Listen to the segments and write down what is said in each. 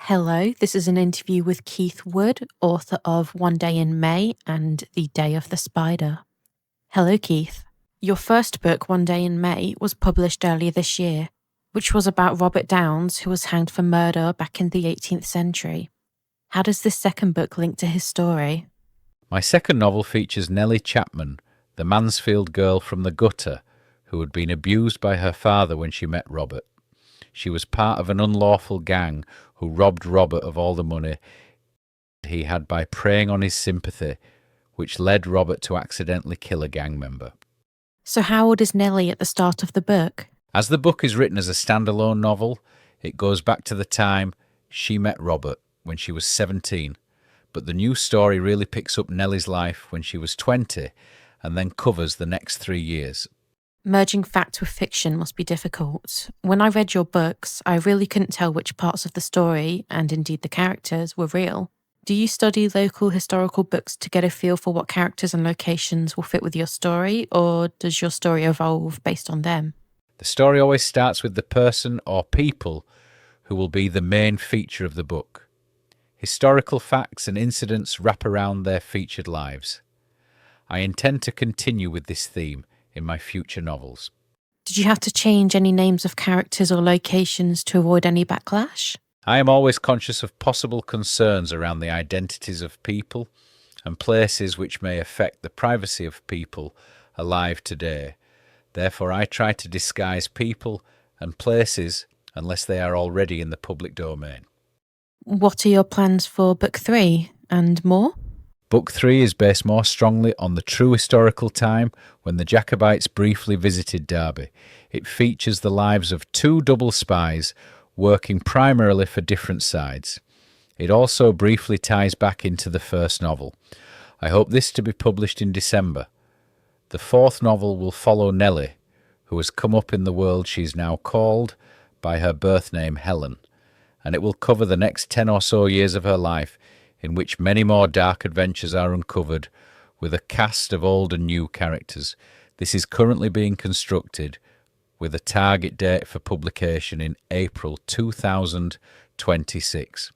Hello, this is an interview with Keith Wood, author of One Day in May and The Day of the Spider. Hello, Keith. Your first book, One Day in May, was published earlier this year, which was about Robert Downes, who was hanged for murder back in the 18th century. How does this second book link to his story? My second novel features Nellie Chapman, the Mansfield girl from the gutter, who had been abused by her father when she met Robert. She was part of an unlawful gang who robbed Robert of all the money he had by preying on his sympathy, which led Robert to accidentally kill a gang member. So how old is Nellie at the start of the book? As the book is written as a standalone novel, it goes back to the time she met Robert when she was 17, but the new story really picks up Nellie's life when she was 20 and then covers the next 3 years. Merging fact with fiction must be difficult. When I read your books, I really couldn't tell which parts of the story, and indeed the characters, were real. Do you study local historical books to get a feel for what characters and locations will fit with your story, or does your story evolve based on them? The story always starts with the person or people who will be the main feature of the book. Historical facts and incidents wrap around their featured lives. I intend to continue with this theme in my future novels. Did you have to change any names of characters or locations to avoid any backlash? I am always conscious of possible concerns around the identities of people and places which may affect the privacy of people alive today. Therefore, I try to disguise people and places unless they are already in the public domain. What are your plans for Book 3 and more? Book 3 is based more strongly on the true historical time when the Jacobites briefly visited Derby. It features the lives of two double spies working primarily for different sides. It also briefly ties back into the first novel. I hope this to be published in December. The fourth novel will follow Nellie, who has come up in the world she is now called by her birth name Helen, and it will cover the next 10 or so years of her life, in which many more dark adventures are uncovered, with a cast of old and new characters. This is currently being constructed, with a target date for publication in April 2026.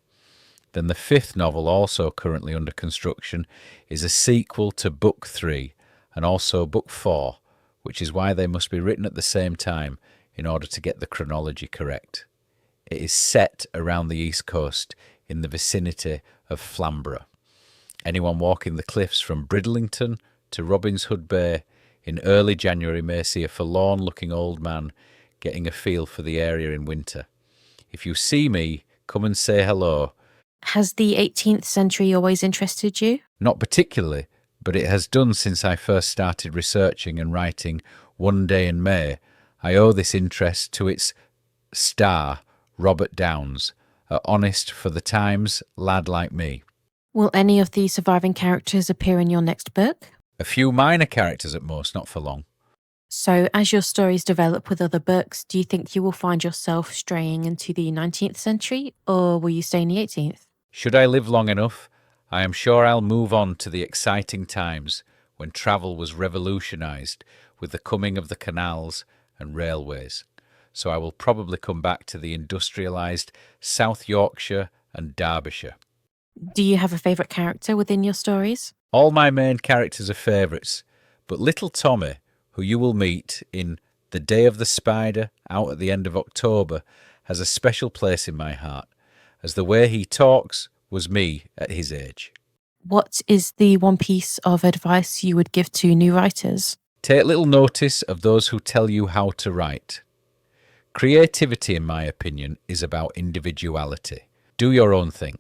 Then the fifth novel, also currently under construction, is a sequel to Book 3 and also Book 4, which is why they must be written at the same time in order to get the chronology correct. It is set around the East Coast in the vicinity of Flamborough. Anyone walking the cliffs from Bridlington to Robins Hood Bay in early January may see a forlorn-looking old man getting a feel for the area in winter. If you see me, come and say hello. Has the 18th century always interested you? Not particularly, but it has done since I first started researching and writing One Day in May. I owe this interest to its star, Robert Downes, a honest for the times lad like me. Will any of the surviving characters appear in your next book? A few minor characters at most, not for long. So, as your stories develop with other books, do you think you will find yourself straying into the 19th century, or will you stay in the 18th? Should I live long enough, I am sure I'll move on to the exciting times when travel was revolutionised with the coming of the canals and railways. So I will probably come back to the industrialised South Yorkshire and Derbyshire. Do you have a favourite character within your stories? All my main characters are favourites, but little Tommy, who you will meet in The Day of the Spider out at the end of October, has a special place in my heart, as the way he talks was me at his age. What is the one piece of advice you would give to new writers? Take little notice of those who tell you how to write. Creativity, in my opinion, is about individuality. Do your own thing.